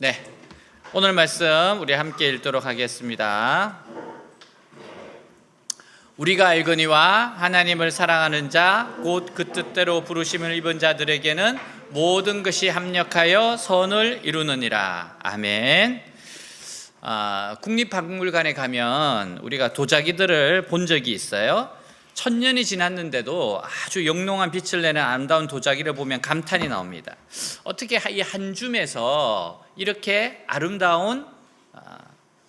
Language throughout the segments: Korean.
네, 오늘 말씀 우리 함께 읽도록 하겠습니다. 우리가 알거니와 하나님을 사랑하는 자 곧 그 뜻대로 부르심을 입은 자들에게는 모든 것이 합력하여 선을 이루느니라. 아멘. 국립박물관에 가면 우리가 도자기들을 본 적이 있어요. 1000년이 지났는데도 아주 영롱한 빛을 내는 아름다운 도자기를 보면 감탄이 나옵니다. 어떻게 이 한 줌에서 이렇게 아름다운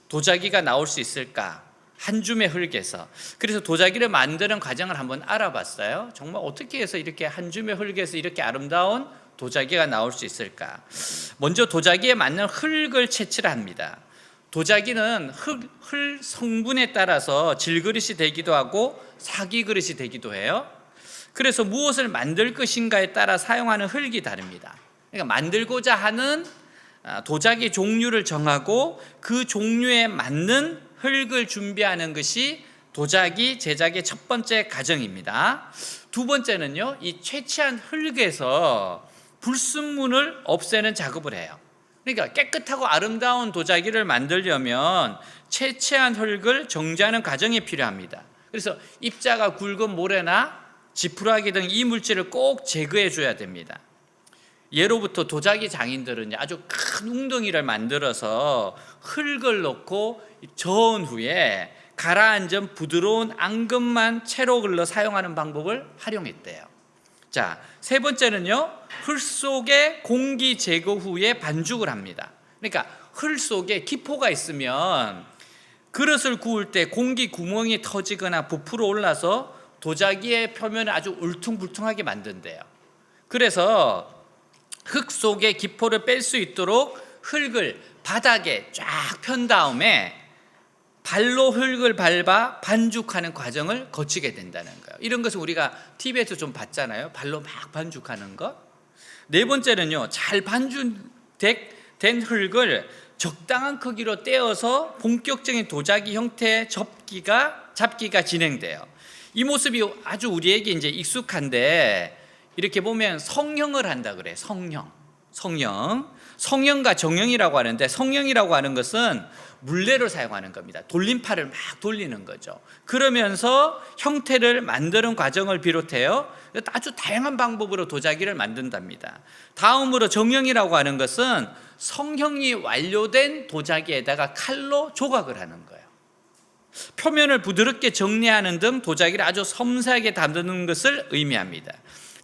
도자기가 나올 수 있을까? 한 줌의 흙에서. 그래서 도자기를 만드는 과정을 한번 알아봤어요. 정말 어떻게 해서 이렇게 한 줌의 흙에서 이렇게 아름다운 도자기가 나올 수 있을까? 먼저 도자기에 맞는 흙을 채취를 합니다. 도자기는 흙 성분에 따라서 질그릇이 되기도 하고 사기 그릇이 되기도 해요. 그래서 무엇을 만들 것인가에 따라 사용하는 흙이 다릅니다. 그러니까 만들고자 하는 도자기 종류를 정하고 그 종류에 맞는 흙을 준비하는 것이 도자기 제작의 첫 번째 과정입니다. 두 번째는요, 이 채취한 흙에서 불순물을 없애는 작업을 해요. 그러니까 깨끗하고 아름다운 도자기를 만들려면 채취한 흙을 정제하는 과정이 필요합니다. 그래서 입자가 굵은 모래나 지푸라기 등 이물질을 꼭 제거해 줘야 됩니다. 예로부터 도자기 장인들은 아주 큰 웅덩이를 만들어서 흙을 넣고 저은 후에 가라앉은 부드러운 앙금만 채로 걸러 사용하는 방법을 활용했대요. 자, 세 번째는요, 흙 속에 공기 제거 후에 반죽을 합니다. 그러니까 흙 속에 기포가 있으면 그릇을 구울 때 공기 구멍이 터지거나 부풀어 올라서 도자기의 표면을 아주 울퉁불퉁하게 만든대요. 그래서 흙 속에 기포를 뺄 수 있도록 흙을 바닥에 쫙 편 다음에 발로 흙을 밟아 반죽하는 과정을 거치게 된다는 거예요. 이런 것을 우리가 TV에서 좀 봤잖아요. 발로 막 반죽하는 것. 네 번째는요, 잘 반죽된 흙을 적당한 크기로 떼어서 본격적인 도자기 형태의 잡기가 진행돼요. 이 모습이 아주 우리에게 이제 익숙한데, 이렇게 보면 성형을 한다 그래요. 성형과 정형이라고 하는데, 성형이라고 하는 것은 물레를 사용하는 겁니다. 돌림판을 막 돌리는 거죠. 그러면서 형태를 만드는 과정을 비롯해요, 아주 다양한 방법으로 도자기를 만든답니다. 다음으로 정형이라고 하는 것은 성형이 완료된 도자기에다가 칼로 조각을 하는 거예요. 표면을 부드럽게 정리하는 등 도자기를 아주 섬세하게 다루는 것을 의미합니다.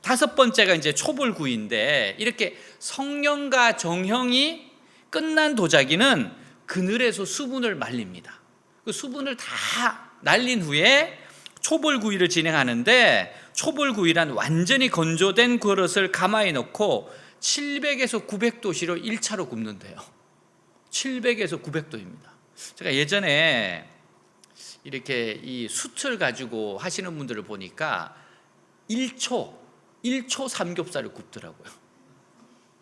다섯 번째가 이제 초벌구이인데, 이렇게 성형과 정형이 끝난 도자기는 그늘에서 수분을 말립니다. 그 수분을 다 날린 후에 초벌구이를 진행하는데, 초벌구이란 완전히 건조된 그릇을 가마에 넣고 700에서 900도씨로 1차로 굽는데요. 700에서 900도입니다. 제가 예전에 이렇게 이 숯을 가지고 하시는 분들을 보니까 1초 삼겹살을 굽더라고요.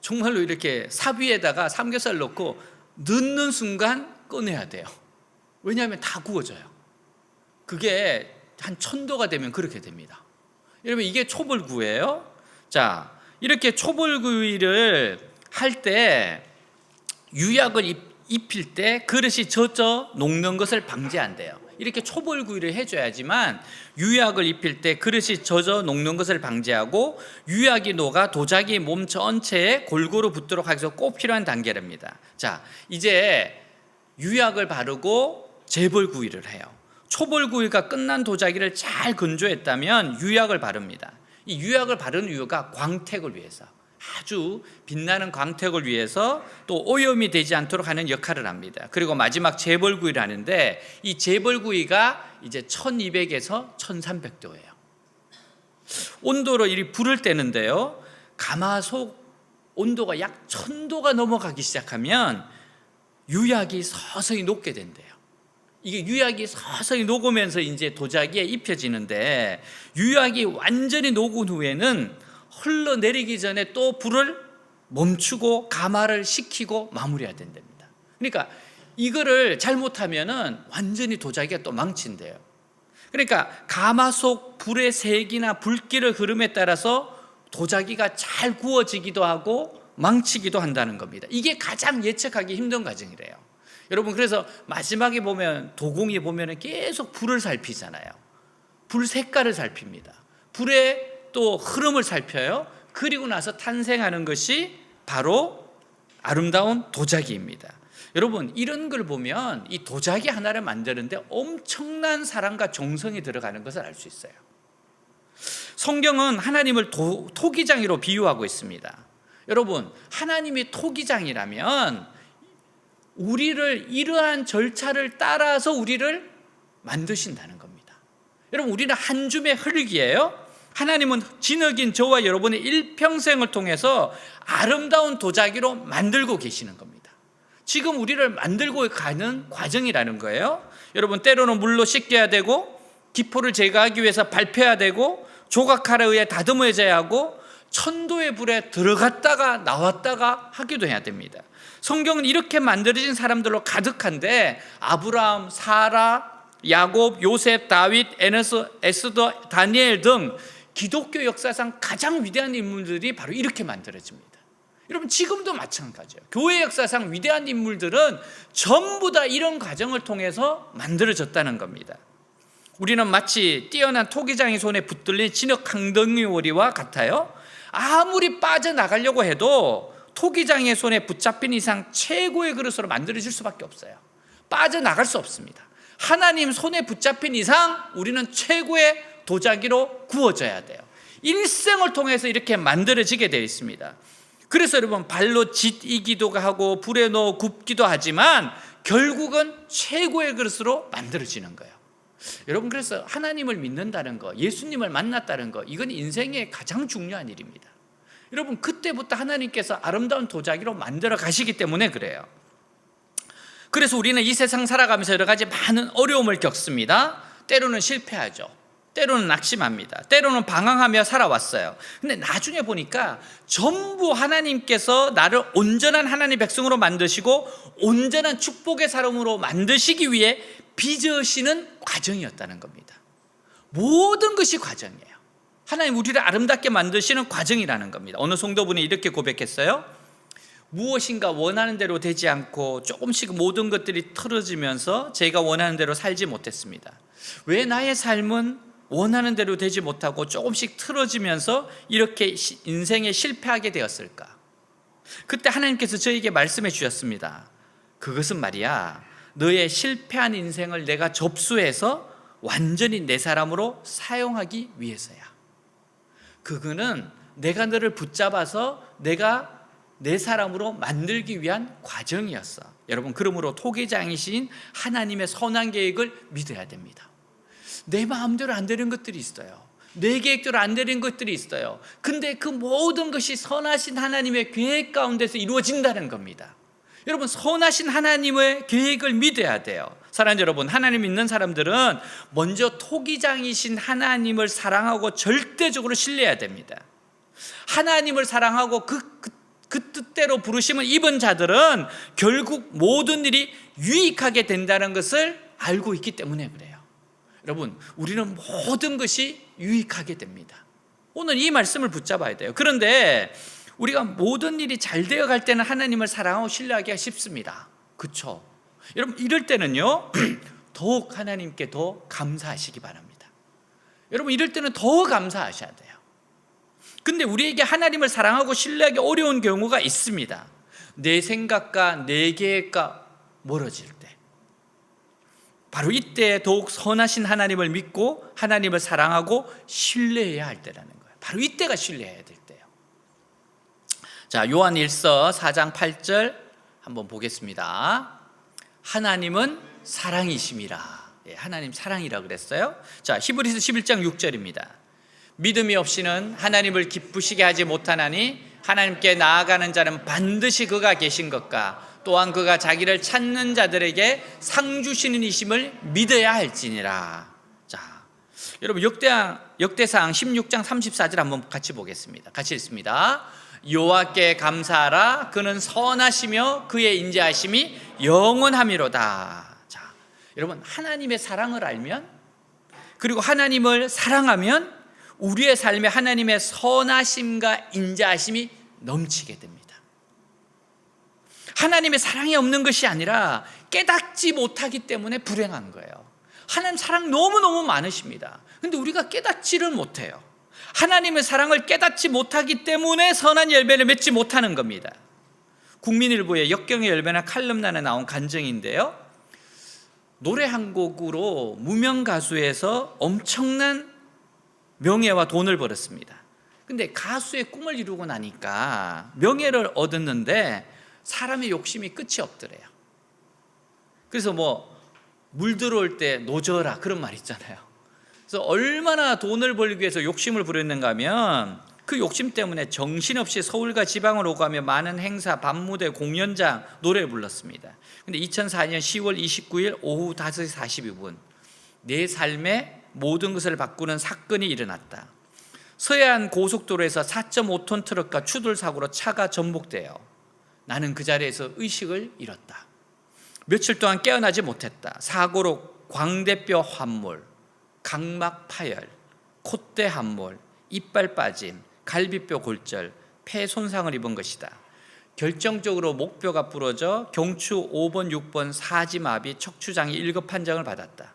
정말로 이렇게 삽 위에다가 삼겹살 넣고 넣는 순간 꺼내야 돼요. 왜냐하면 다 구워져요. 그게 한 1000도가 되면 그렇게 됩니다. 여러분, 이게 초벌구이예요. 자, 이렇게 초벌구이를 할 때 유약을 입힐 때 그릇이 젖어 녹는 것을 방지한대요. 이렇게 초벌구이를 해줘야지만 유약을 입힐 때 그릇이 젖어 녹는 것을 방지하고 유약이 녹아 도자기 몸 전체에 골고루 붙도록 하기 위해서 꼭 필요한 단계랍니다. 자, 이제 유약을 바르고 재벌구이를 해요. 초벌구이가 끝난 도자기를 잘 건조했다면 유약을 바릅니다. 이 유약을 바르는 이유가 광택을 위해서, 아주 빛나는 광택을 위해서, 또 오염이 되지 않도록 하는 역할을 합니다. 그리고 마지막 재벌구이를 하는데, 이 재벌구이가 이제 1200에서 1300도예요. 온도로 이 불을 떼는데요, 가마솥 온도가 약 1000도가 넘어가기 시작하면 유약이 서서히 녹게 된대요. 이게 유약이 서서히 녹으면서 이제 도자기에 입혀지는데, 유약이 완전히 녹은 후에는 흘러내리기 전에 또 불을 멈추고 가마를 식히고 마무리해야 된답니다. 그러니까 이거를 잘못하면은 완전히 도자기가 또 망친대요. 그러니까 가마솥 불의 색이나 불길의 흐름에 따라서 도자기가 잘 구워지기도 하고 망치기도 한다는 겁니다. 이게 가장 예측하기 힘든 과정이래요. 여러분, 그래서 마지막에 보면 도공이 보면 계속 불을 살피잖아요. 불 색깔을 살핍니다. 불의 또 흐름을 살펴요. 그리고 나서 탄생하는 것이 바로 아름다운 도자기입니다. 여러분, 이런 걸 보면 이 도자기 하나를 만드는데 엄청난 사랑과 정성이 들어가는 것을 알 수 있어요. 성경은 하나님을 토기장이로 비유하고 있습니다. 여러분, 하나님이 토기장이라면 우리를 이러한 절차를 따라서 우리를 만드신다는 겁니다. 여러분, 우리는 한 줌의 흙이에요. 하나님은 진흙인 저와 여러분의 일평생을 통해서 아름다운 도자기로 만들고 계시는 겁니다. 지금 우리를 만들고 가는 과정이라는 거예요. 여러분, 때로는 물로 씻겨야 되고, 기포를 제거하기 위해서 밟혀야 되고, 조각칼에 의해 다듬어져야 하고, 천도의 불에 들어갔다가 나왔다가 하기도 해야 됩니다. 성경은 이렇게 만들어진 사람들로 가득한데, 아브라함, 사라, 야곱, 요셉, 다윗, 에스더, 다니엘 등 기독교 역사상 가장 위대한 인물들이 바로 이렇게 만들어집니다. 여러분, 지금도 마찬가지예요. 교회 역사상 위대한 인물들은 전부 다 이런 과정을 통해서 만들어졌다는 겁니다. 우리는 마치 뛰어난 토기장의 손에 붙들린 진흙 강덩이오리와 같아요. 아무리 빠져나가려고 해도 토기장의 손에 붙잡힌 이상 최고의 그릇으로 만들어질 수밖에 없어요. 빠져나갈 수 없습니다. 하나님 손에 붙잡힌 이상 우리는 최고의 도자기로 구워져야 돼요. 일생을 통해서 이렇게 만들어지게 되어 있습니다. 그래서 여러분, 발로 짓이기도 하고 불에 넣어 굽기도 하지만 결국은 최고의 그릇으로 만들어지는 거예요. 여러분, 그래서 하나님을 믿는다는 거, 예수님을 만났다는 거, 이건 인생의 가장 중요한 일입니다. 여러분, 그때부터 하나님께서 아름다운 도자기로 만들어 가시기 때문에 그래요. 그래서 우리는 이 세상 살아가면서 여러 가지 많은 어려움을 겪습니다. 때로는 실패하죠. 때로는 낙심합니다. 때로는 방황하며 살아왔어요. 근데 나중에 보니까 전부 하나님께서 나를 온전한 하나님의 백성으로 만드시고 온전한 축복의 사람으로 만드시기 위해 빚으시는 과정이었다는 겁니다. 모든 것이 과정이에요. 하나님 우리를 아름답게 만드시는 과정이라는 겁니다. 어느 성도분이 이렇게 고백했어요. 무엇인가 원하는 대로 되지 않고 조금씩 모든 것들이 틀어지면서 제가 원하는 대로 살지 못했습니다. 왜 나의 삶은 원하는 대로 되지 못하고 조금씩 틀어지면서 이렇게 인생에 실패하게 되었을까? 그때 하나님께서 저에게 말씀해 주셨습니다. 그것은 말이야, 너의 실패한 인생을 내가 접수해서 완전히 내 사람으로 사용하기 위해서야. 그거는 내가 너를 붙잡아서 내가 내 사람으로 만들기 위한 과정이었어. 여러분, 그러므로 토기장이신 하나님의 선한 계획을 믿어야 됩니다. 내 마음대로 안 되는 것들이 있어요. 내 계획대로 안 되는 것들이 있어요. 근데 그 모든 것이 선하신 하나님의 계획 가운데서 이루어진다는 겁니다. 여러분, 선하신 하나님의 계획을 믿어야 돼요. 사랑하는 여러분, 하나님 믿는 사람들은 먼저 토기장이신 하나님을 사랑하고 절대적으로 신뢰해야 됩니다. 하나님을 사랑하고 그 뜻대로 부르심을 입은 자들은 결국 모든 일이 유익하게 된다는 것을 알고 있기 때문에 그래요. 여러분, 우리는 모든 것이 유익하게 됩니다. 오늘 이 말씀을 붙잡아야 돼요. 그런데 우리가 모든 일이 잘 되어 갈 때는 하나님을 사랑하고 신뢰하기가 쉽습니다. 그렇죠? 여러분, 이럴 때는요 더욱 하나님께 더 감사하시기 바랍니다. 여러분, 이럴 때는 더 감사하셔야 돼요. 근데 우리에게 하나님을 사랑하고 신뢰하기 어려운 경우가 있습니다. 내 생각과 내 계획과 멀어질 때, 바로 이때 더욱 선하신 하나님을 믿고 하나님을 사랑하고 신뢰해야 할 때라는 거예요. 바로 이때가 신뢰해야 될 때예요. 자, 요한 1서 4장 8절 한번 보겠습니다. 하나님은 사랑이심이라. 하나님 사랑이라 그랬어요. 자, 히브리서 11장 6절입니다. 믿음이 없이는 하나님을 기쁘시게 하지 못하나니 하나님께 나아가는 자는 반드시 그가 계신 것과 또한 그가 자기를 찾는 자들에게 상 주시는 이심을 믿어야 할지니라. 자, 여러분, 역대상 16장 34절 한번 같이 보겠습니다. 같이 읽습니다. 여호와께 감사하라. 그는 선하시며 그의 인자하심이 영원하미로다. 자, 여러분, 하나님의 사랑을 알면, 그리고 하나님을 사랑하면 우리의 삶에 하나님의 선하심과 인자하심이 넘치게 됩니다. 하나님의 사랑이 없는 것이 아니라 깨닫지 못하기 때문에 불행한 거예요. 하나님 사랑 너무너무 많으십니다. 근데 우리가 깨닫지를 못해요. 하나님의 사랑을 깨닫지 못하기 때문에 선한 열매를 맺지 못하는 겁니다. 국민일보의 역경의 열매나 칼럼란에 나온 간증인데요, 노래 한 곡으로 무명 가수에서 엄청난 명예와 돈을 벌었습니다. 근데 가수의 꿈을 이루고 나니까 명예를 얻었는데 사람의 욕심이 끝이 없더래요. 그래서 물 들어올 때 노져라 그런 말 있잖아요. 그래서 얼마나 돈을 벌기 위해서 욕심을 부렸는가 하면 그 욕심 때문에 정신없이 서울과 지방을 오가며 많은 행사, 밤무대, 공연장, 노래를 불렀습니다. 근데 2004년 10월 29일 오후 5시 42분 내 삶의 모든 것을 바꾸는 사건이 일어났다. 서해안 고속도로에서 4.5톤 트럭과 추돌 사고로 차가 전복되어 나는 그 자리에서 의식을 잃었다. 며칠 동안 깨어나지 못했다. 사고로 광대뼈 환몰, 각막 파열, 콧대 함몰, 이빨 빠짐, 갈비뼈 골절, 폐 손상을 입은 것이다. 결정적으로 목뼈가 부러져 경추 5번, 6번 사지마비, 척추장애 1급 판정을 받았다.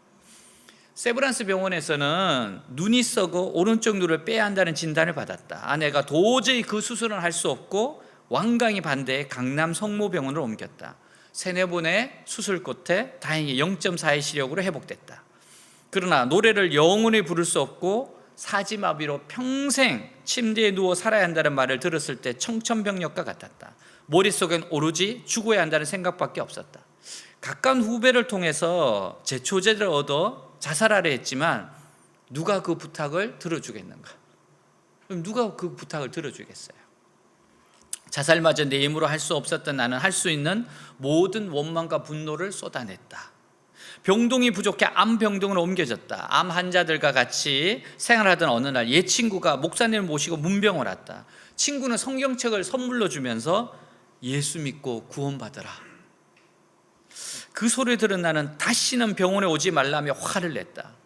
세브란스 병원에서는 눈이 썩어 오른쪽 눈을 빼야 한다는 진단을 받았다. 아내가 도저히 그 수술은 할 수 없고 완강히 반대해 강남 성모병원으로 옮겼다. 3-4번의 수술 끝에 다행히 0.4의 시력으로 회복됐다. 그러나 노래를 영원히 부를 수 없고 사지마비로 평생 침대에 누워 살아야 한다는 말을 들었을 때 청천벽력과 같았다. 머릿속엔 오로지 죽어야 한다는 생각밖에 없었다. 가까운 후배를 통해서 제초제를 얻어 자살하려 했지만 누가 그 부탁을 들어주겠는가? 그럼 누가 그 부탁을 들어주겠어요? 자살마저 내 힘으로 할 수 없었던 나는 할 수 있는 모든 원망과 분노를 쏟아냈다. 병동이 부족해 암병동으로 옮겨졌다. 암 환자들과 같이 생활하던 어느 날 옛 친구가 목사님을 모시고 문병을 왔다. 친구는 성경책을 선물로 주면서 예수 믿고 구원받으라. 그 소리를 들은 나는 다시는 병원에 오지 말라며 화를 냈다.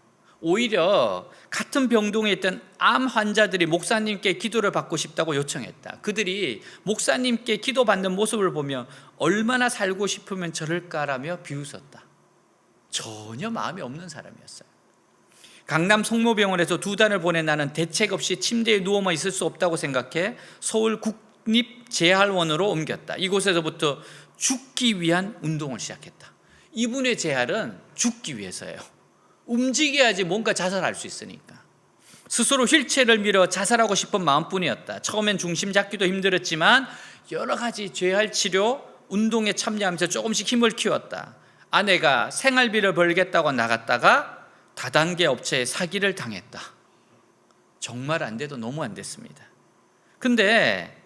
오히려 같은 병동에 있던 암 환자들이 목사님께 기도를 받고 싶다고 요청했다. 그들이 목사님께 기도받는 모습을 보며 얼마나 살고 싶으면 저럴까라며 비웃었다. 전혀 마음이 없는 사람이었어요. 강남 성모병원에서 2달을 보낸 나는 대책 없이 침대에 누워만 있을 수 없다고 생각해 서울 국립재활원으로 옮겼다. 이곳에서부터 죽기 위한 운동을 시작했다. 이분의 재활은 죽기 위해서예요. 움직여야지 뭔가 자살할 수 있으니까. 스스로 휠체어를 밀어 자살하고 싶은 마음뿐이었다. 처음엔 중심 잡기도 힘들었지만 여러 가지 재활 치료, 운동에 참여하면서 조금씩 힘을 키웠다. 아내가 생활비를 벌겠다고 나갔다가 다단계 업체에 사기를 당했다. 정말 안 돼도 너무 안 됐습니다. 근데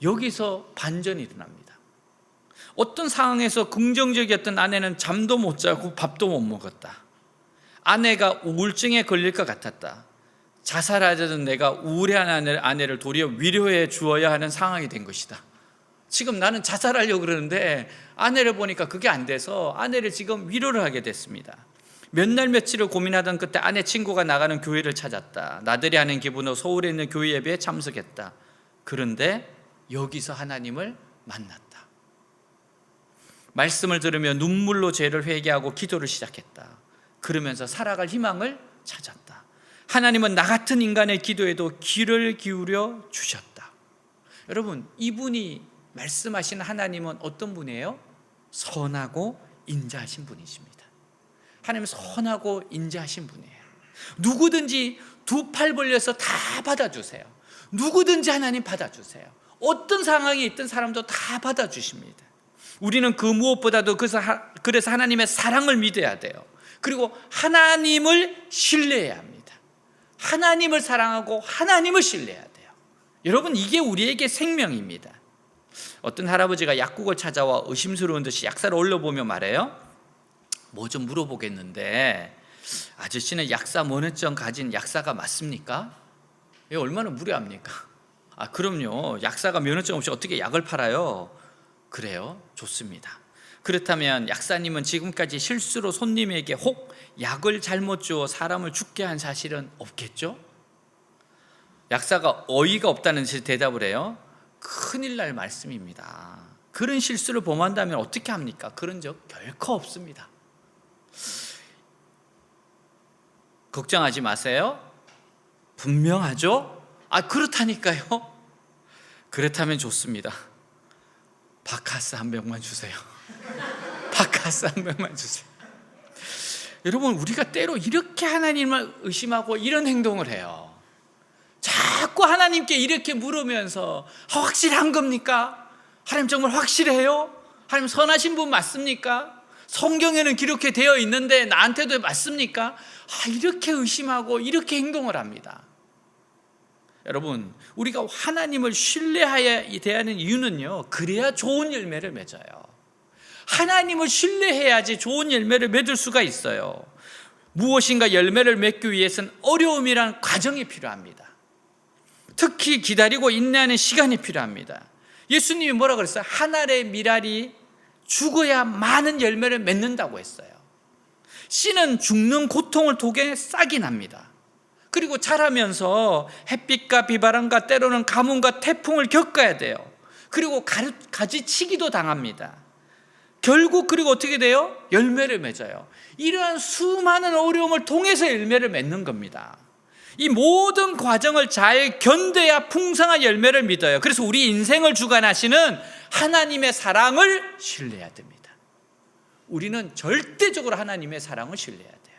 여기서 반전이 일어납니다. 어떤 상황에서 긍정적이었던 아내는 잠도 못 자고 밥도 못 먹었다. 아내가 우울증에 걸릴 것 같았다. 자살하려던 내가 우울해한 아내를 도리어 위로해 주어야 하는 상황이 된 것이다. 지금 나는 자살하려고 그러는데 아내를 보니까 그게 안 돼서 아내를 지금 위로를 하게 됐습니다. 몇 날 며칠을 고민하던 그때 아내 친구가 나가는 교회를 찾았다. 나들이 하는 기분으로 서울에 있는 교회 예배에 참석했다. 그런데 여기서 하나님을 만났다. 말씀을 들으며 눈물로 죄를 회개하고 기도를 시작했다. 그러면서 살아갈 희망을 찾았다. 하나님은 나 같은 인간의 기도에도 귀를 기울여 주셨다. 여러분, 이분이 말씀하신 하나님은 어떤 분이에요? 선하고 인자하신 분이십니다. 하나님은 선하고 인자하신 분이에요. 누구든지 2팔 벌려서 다 받아주세요. 누구든지 하나님 받아주세요. 어떤 상황에 있던 사람도 다 받아주십니다. 우리는 그 무엇보다도 그래서 하나님의 사랑을 믿어야 돼요. 그리고 하나님을 신뢰해야 합니다. 하나님을 사랑하고 하나님을 신뢰해야 돼요. 여러분, 이게 우리에게 생명입니다. 어떤 할아버지가 약국을 찾아와 의심스러운 듯이 약사를 올려보며 말해요. 뭐 좀 물어보겠는데 아저씨는 약사 면허증 가진 약사가 맞습니까? 얼마나 무례합니까? 그럼요. 약사가 면허증 없이 어떻게 약을 팔아요? 그래요? 좋습니다. 그렇다면 약사님은 지금까지 실수로 손님에게 혹 약을 잘못 주어 사람을 죽게 한 사실은 없겠죠? 약사가 어이가 없다는 듯이 대답을 해요. 큰일 날 말씀입니다. 그런 실수를 범한다면 어떻게 합니까? 그런 적 결코 없습니다. 걱정하지 마세요. 분명하죠? 그렇다니까요. 그렇다면 좋습니다. 바카스 한 병만 주세요. 바카스 한 병만 주세요. 여러분, 우리가 때로 이렇게 하나님을 의심하고 이런 행동을 해요. 자꾸 하나님께 이렇게 물으면서 확실한 겁니까? 하나님 정말 확실해요? 하나님 선하신 분 맞습니까? 성경에는 그렇게 되어 있는데 나한테도 맞습니까? 이렇게 의심하고 이렇게 행동을 합니다. 여러분, 우리가 하나님을 신뢰해야 되는 이유는요, 그래야 좋은 열매를 맺어요. 하나님을 신뢰해야지 좋은 열매를 맺을 수가 있어요. 무엇인가 열매를 맺기 위해서는 어려움이란 과정이 필요합니다. 특히 기다리고 인내하는 시간이 필요합니다. 예수님이 뭐라 그랬어요? 한 알의 밀알이 죽어야 많은 열매를 맺는다고 했어요. 씨는 죽는 고통을 통해 싹이 납니다. 그리고 자라면서 햇빛과 비바람과 때로는 가뭄과 태풍을 겪어야 돼요. 그리고 가지치기도 당합니다. 결국 그리고 어떻게 돼요? 열매를 맺어요. 이러한 수많은 어려움을 통해서 열매를 맺는 겁니다. 이 모든 과정을 잘 견뎌야 풍성한 열매를 믿어요. 그래서 우리 인생을 주관하시는 하나님의 사랑을 신뢰해야 됩니다. 우리는 절대적으로 하나님의 사랑을 신뢰해야 돼요.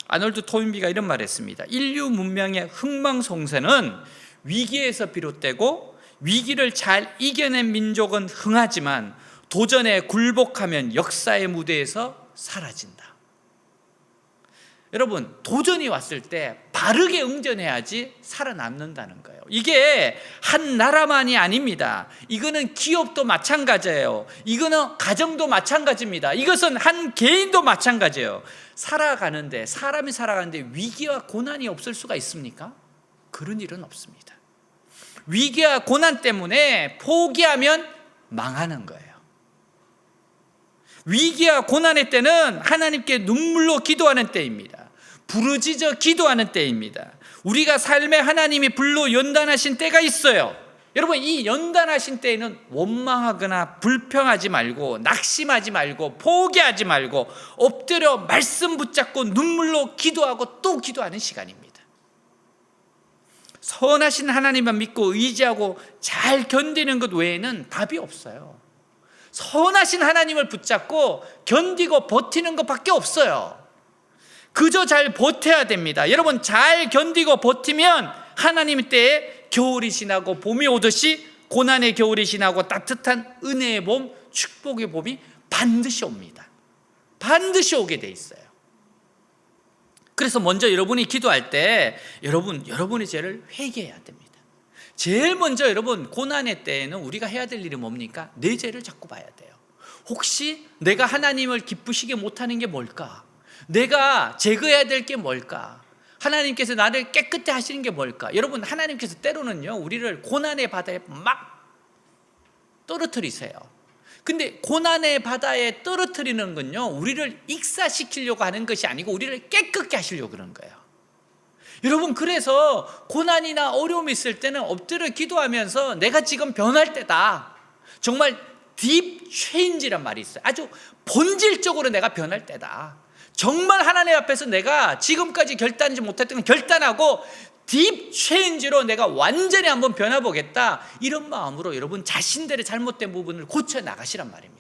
아놀드 토인비가 이런 말을 했습니다. 인류 문명의 흥망성쇠는 위기에서 비롯되고 위기를 잘 이겨낸 민족은 흥하지만 도전에 굴복하면 역사의 무대에서 사라진다. 여러분, 도전이 왔을 때 바르게 응전해야지 살아남는다는 거예요. 이게 한 나라만이 아닙니다. 이거는 기업도 마찬가지예요. 이거는 가정도 마찬가지입니다. 이것은 한 개인도 마찬가지예요. 사람이 살아가는데 위기와 고난이 없을 수가 있습니까? 그런 일은 없습니다. 위기와 고난 때문에 포기하면 망하는 거예요. 위기와 고난의 때는 하나님께 눈물로 기도하는 때입니다. 부르짖어 기도하는 때입니다. 우리가 삶에 하나님이 불로 연단하신 때가 있어요. 여러분, 이 연단하신 때에는 원망하거나 불평하지 말고 낙심하지 말고 포기하지 말고 엎드려 말씀 붙잡고 눈물로 기도하고 또 기도하는 시간입니다. 선하신 하나님만 믿고 의지하고 잘 견디는 것 외에는 답이 없어요. 선하신 하나님을 붙잡고 견디고 버티는 것밖에 없어요. 그저 잘 버텨야 됩니다. 여러분, 잘 견디고 버티면 하나님 때에 겨울이 지나고 봄이 오듯이 고난의 겨울이 지나고 따뜻한 은혜의 봄, 축복의 봄이 반드시 옵니다. 반드시 오게 돼 있어요. 그래서 먼저 여러분이 기도할 때 여러분의 죄를 회개해야 됩니다. 제일 먼저 여러분, 고난의 때에는 우리가 해야 될 일이 뭡니까? 내 죄를 자꾸 봐야 돼요. 혹시 내가 하나님을 기쁘시게 못하는 게 뭘까? 내가 제거해야 될 게 뭘까? 하나님께서 나를 깨끗해 하시는 게 뭘까? 여러분, 하나님께서 때로는요, 우리를 고난의 바다에 막 떨어뜨리세요. 근데 고난의 바다에 떨어뜨리는 건요, 우리를 익사시키려고 하는 것이 아니고 우리를 깨끗게 하시려고 그런 거예요. 여러분, 그래서 고난이나 어려움이 있을 때는 엎드려 기도하면서 내가 지금 변할 때다. 정말 딥 체인지란 말이 있어요. 아주 본질적으로 내가 변할 때다. 정말 하나님 앞에서 내가 지금까지 결단하지 못했던 건 결단하고 딥 체인지로 내가 완전히 한번 변화보겠다. 이런 마음으로 여러분 자신들의 잘못된 부분을 고쳐 나가시란 말입니다.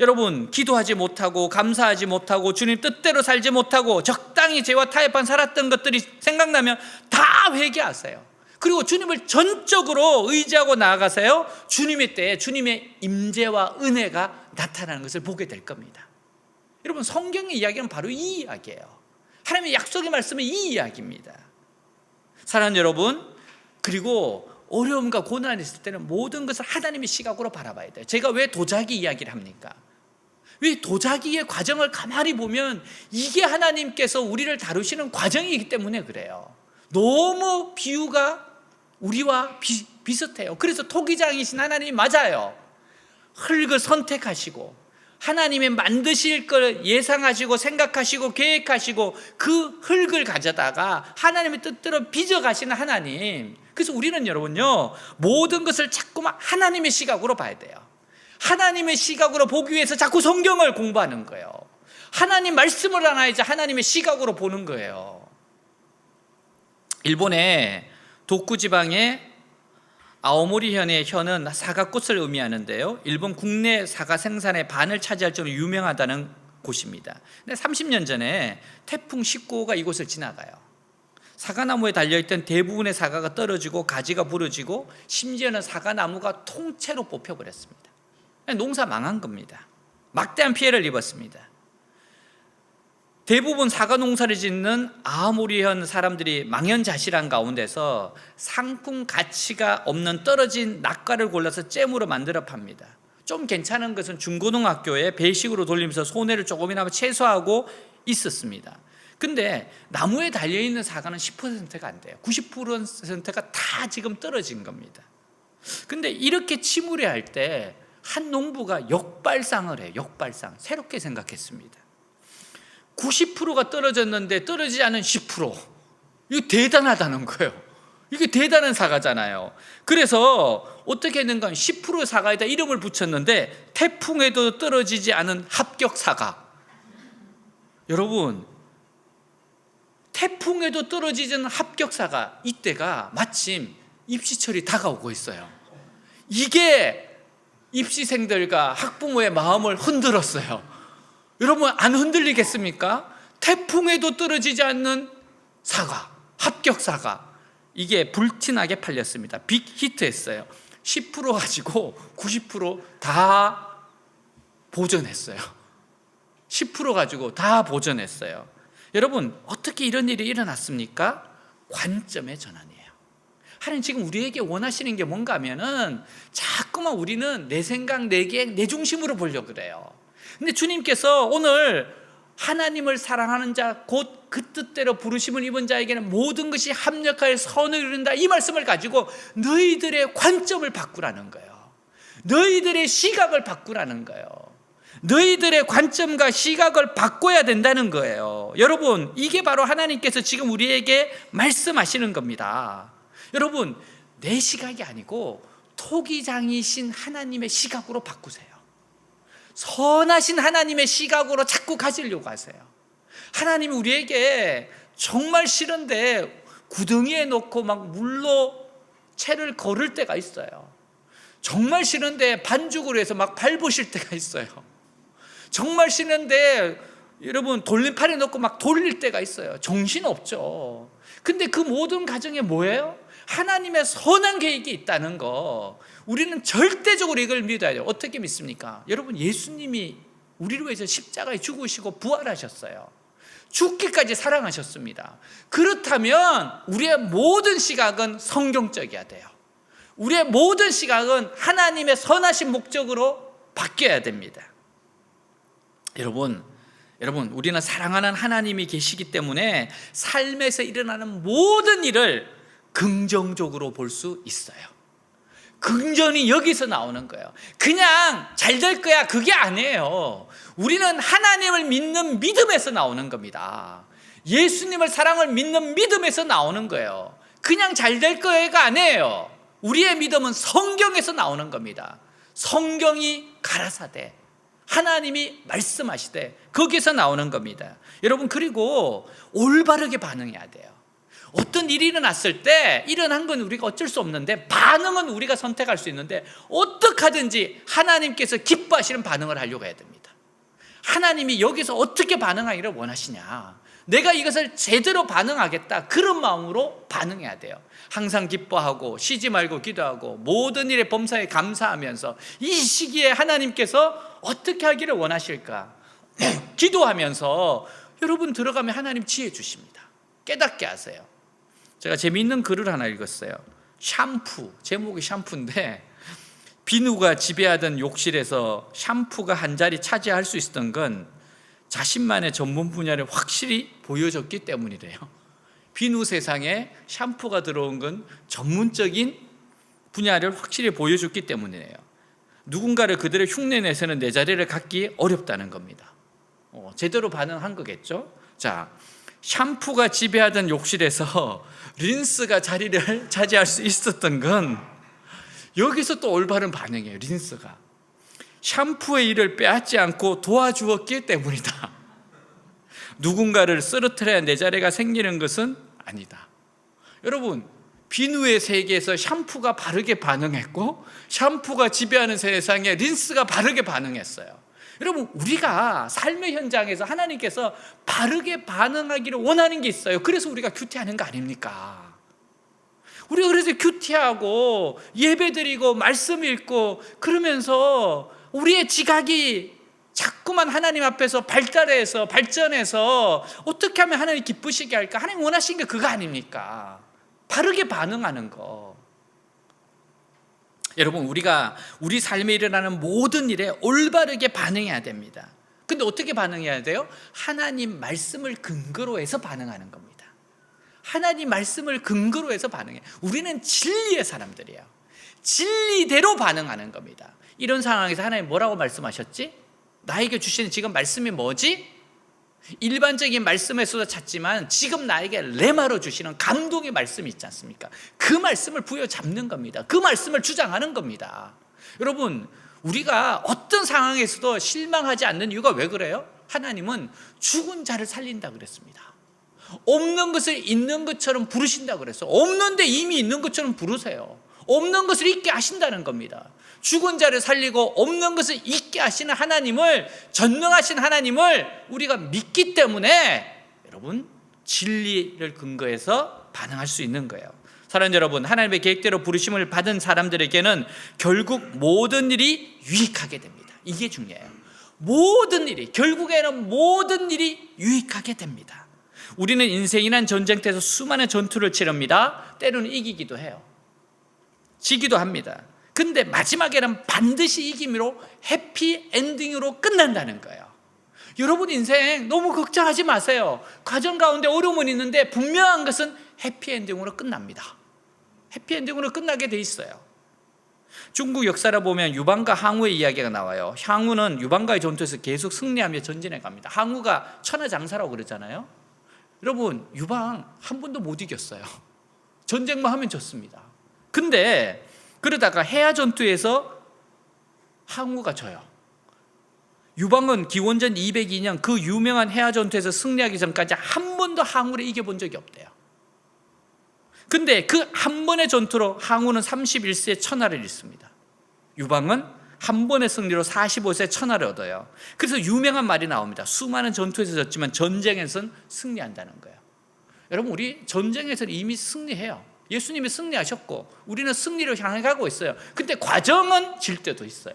여러분, 기도하지 못하고 감사하지 못하고 주님 뜻대로 살지 못하고 적당히 죄와 타협한 살았던 것들이 생각나면 다 회개하세요. 그리고 주님을 전적으로 의지하고 나아가세요. 주님의 때에 주님의 임재와 은혜가 나타나는 것을 보게 될 겁니다. 여러분, 성경의 이야기는 바로 이 이야기예요. 하나님의 약속의 말씀은 이 이야기입니다. 사랑하는 여러분, 그리고 어려움과 고난이 있을 때는 모든 것을 하나님의 시각으로 바라봐야 돼요. 제가 왜 도자기 이야기를 합니까? 왜 도자기의 과정을 가만히 보면 이게 하나님께서 우리를 다루시는 과정이기 때문에 그래요. 너무 비유가 우리와 비슷해요. 그래서 토기장이신 하나님이 맞아요. 흙을 선택하시고 하나님의 만드실 걸 예상하시고 생각하시고 계획하시고 그 흙을 가져다가 하나님의 뜻대로 빚어가시는 하나님, 그래서 우리는 여러분요, 모든 것을 자꾸만 하나님의 시각으로 봐야 돼요. 하나님의 시각으로 보기 위해서 자꾸 성경을 공부하는 거예요. 하나님 말씀을 알아야지 하나님의 시각으로 보는 거예요. 일본의 도쿠 지방의 아오모리현의 현은 사과꽃을 의미하는데요, 일본 국내 사과 생산의 반을 차지할 정도로 유명하다는 곳입니다. 근데 30년 전에 태풍 19호가 이곳을 지나가요. 사과나무에 달려있던 대부분의 사과가 떨어지고 가지가 부러지고 심지어는 사과나무가 통째로 뽑혀버렸습니다. 농사 망한 겁니다. 막대한 피해를 입었습니다. 대부분 사과 농사를 짓는 아오모리현 사람들이 망연자실한 가운데서 상품 가치가 없는 떨어진 낙과를 골라서 잼으로 만들어 팝니다. 좀 괜찮은 것은 중고등학교에 배식으로 돌리면서 손해를 조금이나마 최소화하고 있었습니다. 근데 나무에 달려있는 사과는 10%가 안 돼요. 90%가 다 지금 떨어진 겁니다. 근데 이렇게 침울해할 때 한 농부가 역발상을 해요. 역발상. 새롭게 생각했습니다. 90%가 떨어졌는데 떨어지지 않은 10%. 이거 대단하다는 거예요. 이게 대단한 사과잖아요. 그래서 어떻게 했는가, 10% 사과에다 이름을 붙였는데 태풍에도 떨어지지 않은 합격 사과. 여러분, 태풍에도 떨어지지 않은 합격 사과, 이때가 마침 입시철이 다가오고 있어요. 이게 입시생들과 학부모의 마음을 흔들었어요. 여러분, 안 흔들리겠습니까? 태풍에도 떨어지지 않는 사과, 합격 사과. 이게 불티나게 팔렸습니다. 빅 히트했어요. 10% 가지고 90% 다 보존했어요. 10% 가지고 다 보존했어요. 여러분, 어떻게 이런 일이 일어났습니까? 관점의 전환이에요. 하나님 지금 우리에게 원하시는 게 뭔가 하면은 자꾸만 우리는 내 생각, 내 계획, 내 중심으로 보려고 그래요. 근데 주님께서 오늘 하나님을 사랑하는 자, 곧 그 뜻대로 부르심을 입은 자에게는 모든 것이 합력하여 선을 이룬다, 이 말씀을 가지고 너희들의 관점을 바꾸라는 거예요. 너희들의 시각을 바꾸라는 거예요. 너희들의 관점과 시각을 바꿔야 된다는 거예요. 여러분, 이게 바로 하나님께서 지금 우리에게 말씀하시는 겁니다. 여러분, 내 시각이 아니고 토기장이신 하나님의 시각으로 바꾸세요. 선하신 하나님의 시각으로 자꾸 가지려고 하세요. 하나님이 우리에게 정말 싫은데 구덩이에 놓고 막 물로 채를 걸을 때가 있어요. 정말 싫은데 반죽으로 해서 막 밟으실 때가 있어요. 정말 싫은데 여러분 돌림판에 놓고 막 돌릴 때가 있어요. 정신없죠. 근데 그 모든 과정에 뭐예요? 하나님의 선한 계획이 있다는 거, 우리는 절대적으로 이걸 믿어야 돼요. 어떻게 믿습니까? 여러분, 예수님이 우리를 위해서 십자가에 죽으시고 부활하셨어요. 죽기까지 사랑하셨습니다. 그렇다면 우리의 모든 시각은 성경적이어야 돼요. 우리의 모든 시각은 하나님의 선하신 목적으로 바뀌어야 됩니다. 여러분, 우리는 사랑하는 하나님이 계시기 때문에 삶에서 일어나는 모든 일을 긍정적으로 볼 수 있어요. 긍정이 여기서 나오는 거예요. 그냥 잘 될 거야, 그게 아니에요. 우리는 하나님을 믿는 믿음에서 나오는 겁니다. 예수님을 사랑을 믿는 믿음에서 나오는 거예요. 그냥 잘 될 거야가 아니에요. 우리의 믿음은 성경에서 나오는 겁니다. 성경이 가라사대, 하나님이 말씀하시되 거기에서 나오는 겁니다. 여러분, 그리고 올바르게 반응해야 돼요. 어떤 일이 일어났을 때 일어난 건 우리가 어쩔 수 없는데 반응은 우리가 선택할 수 있는데 어떻게 하든지 하나님께서 기뻐하시는 반응을 하려고 해야 됩니다. 하나님이 여기서 어떻게 반응하기를 원하시냐, 내가 이것을 제대로 반응하겠다, 그런 마음으로 반응해야 돼요. 항상 기뻐하고 쉬지 말고 기도하고 모든 일에 범사에 감사하면서 이 시기에 하나님께서 어떻게 하기를 원하실까 기도하면서 여러분 들어가면 하나님 지혜 주십니다. 깨닫게 하세요. 제가 재미있는 글을 하나 읽었어요. 샴푸, 제목이 샴푸인데 비누가 지배하던 욕실에서 샴푸가 한 자리 차지할 수 있었던 건 자신만의 전문 분야를 확실히 보여줬기 때문이래요. 비누 세상에 샴푸가 들어온 건 전문적인 분야를 확실히 보여줬기 때문이에요. 누군가를 그대로 흉내내서는 내 자리를 갖기 어렵다는 겁니다. 제대로 반응한 거겠죠. 자, 샴푸가 지배하던 욕실에서 린스가 자리를 차지할 수 있었던 건 여기서 또 올바른 반응이에요. 린스가 샴푸의 일을 빼앗지 않고 도와주었기 때문이다. 누군가를 쓰러뜨려야 내 자리가 생기는 것은 아니다. 여러분, 비누의 세계에서 샴푸가 바르게 반응했고 샴푸가 지배하는 세상에 린스가 바르게 반응했어요. 여러분, 우리가 삶의 현장에서 하나님께서 바르게 반응하기를 원하는 게 있어요. 그래서 우리가 큐티하는 거 아닙니까? 우리가 그래서 큐티하고 예배드리고 말씀 읽고 그러면서 우리의 지각이 자꾸만 하나님 앞에서 발전해서 어떻게 하면 하나님 기쁘시게 할까? 하나님 원하신 게 그거 아닙니까? 바르게 반응하는 거. 여러분, 우리가 우리 삶에 일어나는 모든 일에 올바르게 반응해야 됩니다. 근데 어떻게 반응해야 돼요? 하나님 말씀을 근거로 해서 반응하는 겁니다. 하나님 말씀을 근거로 해서 반응해. 우리는 진리의 사람들이에요. 진리대로 반응하는 겁니다. 이런 상황에서 하나님 뭐라고 말씀하셨지? 나에게 주시는 지금 말씀이 뭐지? 일반적인 말씀에서도 찾지만 지금 나에게 레마로 주시는 감동의 말씀이 있지 않습니까? 그 말씀을 부여잡는 겁니다. 그 말씀을 주장하는 겁니다. 여러분, 우리가 어떤 상황에서도 실망하지 않는 이유가 왜 그래요? 하나님은 죽은 자를 살린다 그랬습니다. 없는 것을 있는 것처럼 부르신다 그랬어요. 없는데 이미 있는 것처럼 부르세요. 없는 것을 있게 하신다는 겁니다. 죽은 자를 살리고 없는 것을 있게 하시는 하나님을, 전능하신 하나님을 우리가 믿기 때문에 여러분, 진리를 근거해서 반응할 수 있는 거예요. 사랑하는 여러분, 하나님의 계획대로 부르심을 받은 사람들에게는 결국 모든 일이 유익하게 됩니다. 이게 중요해요. 모든 일이, 결국에는 모든 일이 유익하게 됩니다. 우리는 인생이란 전쟁터에서 수많은 전투를 치릅니다. 때로는 이기기도 해요. 지기도 합니다. 근데 마지막에는 반드시 이김으로 해피엔딩으로 끝난다는 거예요. 여러분 인생 너무 걱정하지 마세요. 과정 가운데 어려움은 있는데 분명한 것은 해피엔딩으로 끝납니다. 해피엔딩으로 끝나게 돼 있어요. 중국 역사를 보면 유방과 항우의 이야기가 나와요. 항우는 유방과의 전투에서 계속 승리하며 전진해 갑니다. 항우가 천하장사라고 그러잖아요. 여러분, 유방 한 번도 못 이겼어요. 전쟁만 하면 졌습니다. 근데 그러다가 해야 전투에서 항우가 져요. 유방은 기원전 202년 그 유명한 해야 전투에서 승리하기 전까지 한 번도 항우를 이겨본 적이 없대요. 근데 그 한 번의 전투로 항우는 31세에 천하를 잃습니다. 유방은 한 번의 승리로 45세에 천하를 얻어요. 그래서 유명한 말이 나옵니다. 수많은 전투에서 졌지만 전쟁에서는 승리한다는 거예요. 여러분, 우리 전쟁에서는 이미 승리해요. 예수님이 승리하셨고 우리는 승리를 향해 가고 있어요. 근데 과정은 질 때도 있어요.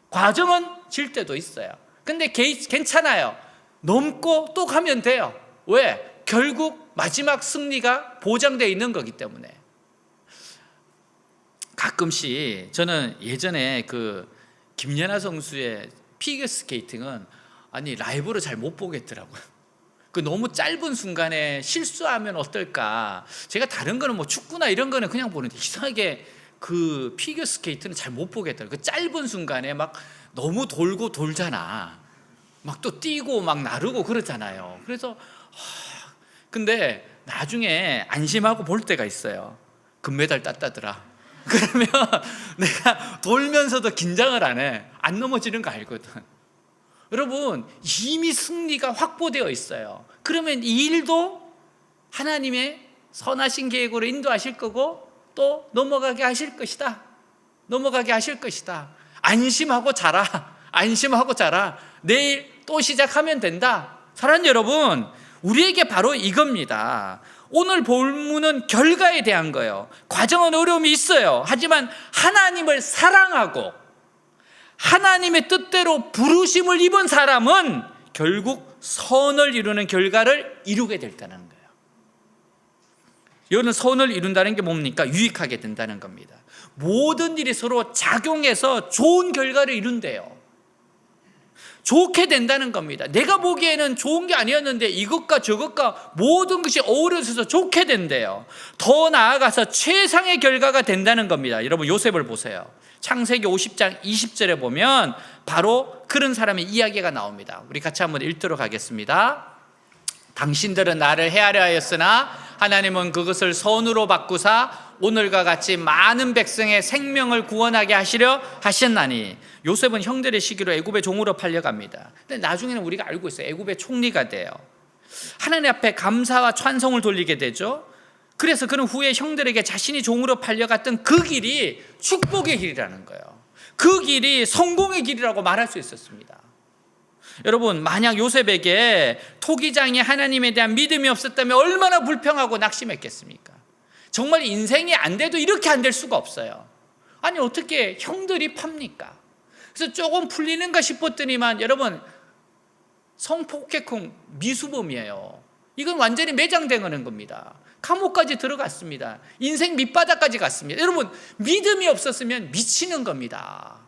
과정은 질 때도 있어요. 근데 괜찮아요. 넘고 또 가면 돼요. 왜? 결국 마지막 승리가 보장되어 있는 거기 때문에. 가끔씩 저는 예전에 그 김연아 선수의 피겨스케이팅은 라이브로 잘 못 보겠더라고요. 그 너무 짧은 순간에 실수하면 어떨까. 제가 다른 거는 뭐 축구나 이런 거는 그냥 보는데 이상하게 그 피겨스케이트는 잘 못 보겠더라고요. 그 짧은 순간에 막 너무 돌고 돌잖아. 막 또 뛰고 막 나르고 그러잖아요. 그래서 근데 나중에 안심하고 볼 때가 있어요. 금메달 땄다더라. 그러면 내가 돌면서도 긴장을 안 해. 안 넘어지는 거 알거든. 여러분, 이미 승리가 확보되어 있어요. 그러면 이 일도 하나님의 선하신 계획으로 인도하실 거고 또 넘어가게 하실 것이다. 넘어가게 하실 것이다. 안심하고 자라. 안심하고 자라. 내일 또 시작하면 된다. 사랑하는 여러분, 우리에게 바로 이겁니다. 오늘 본문은 결과에 대한 거예요. 과정은 어려움이 있어요. 하지만 하나님을 사랑하고 하나님의 뜻대로 부르심을 입은 사람은 결국 선을 이루는 결과를 이루게 된다는 거예요. 이거는 선을 이룬다는 게 뭡니까? 유익하게 된다는 겁니다. 모든 일이 서로 작용해서 좋은 결과를 이룬대요. 좋게 된다는 겁니다. 내가 보기에는 좋은 게 아니었는데 이것과 저것과 모든 것이 어우러져서 좋게 된대요. 더 나아가서 최상의 결과가 된다는 겁니다. 여러분, 요셉을 보세요. 창세기 50장 20절에 보면 바로 그런 사람의 이야기가 나옵니다. 우리 같이 한번 읽도록 하겠습니다. 당신들은 나를 헤아려 하였으나 하나님은 그것을 선으로 바꾸사 오늘과 같이 많은 백성의 생명을 구원하게 하시려 하셨나니. 요셉은 형들의 시기로 애굽의 종으로 팔려갑니다. 근데 나중에는 우리가 알고 있어요. 애굽의 총리가 돼요. 하나님 앞에 감사와 찬송을 돌리게 되죠. 그래서 그는 후에 형들에게 자신이 종으로 팔려갔던 그 길이 축복의 길이라는 거예요. 그 길이 성공의 길이라고 말할 수 있었습니다. 여러분, 만약 요셉에게 토기장이 하나님에 대한 믿음이 없었다면 얼마나 불평하고 낙심했겠습니까? 정말 인생이 안 돼도 이렇게 안 될 수가 없어요. 아니, 어떻게 형들이 팝니까? 그래서 조금 풀리는가 싶었더니만 여러분, 성폭행범 미수범이에요. 이건 완전히 매장당하는 겁니다. 감옥까지 들어갔습니다. 인생 밑바닥까지 갔습니다. 여러분, 믿음이 없었으면 미치는 겁니다.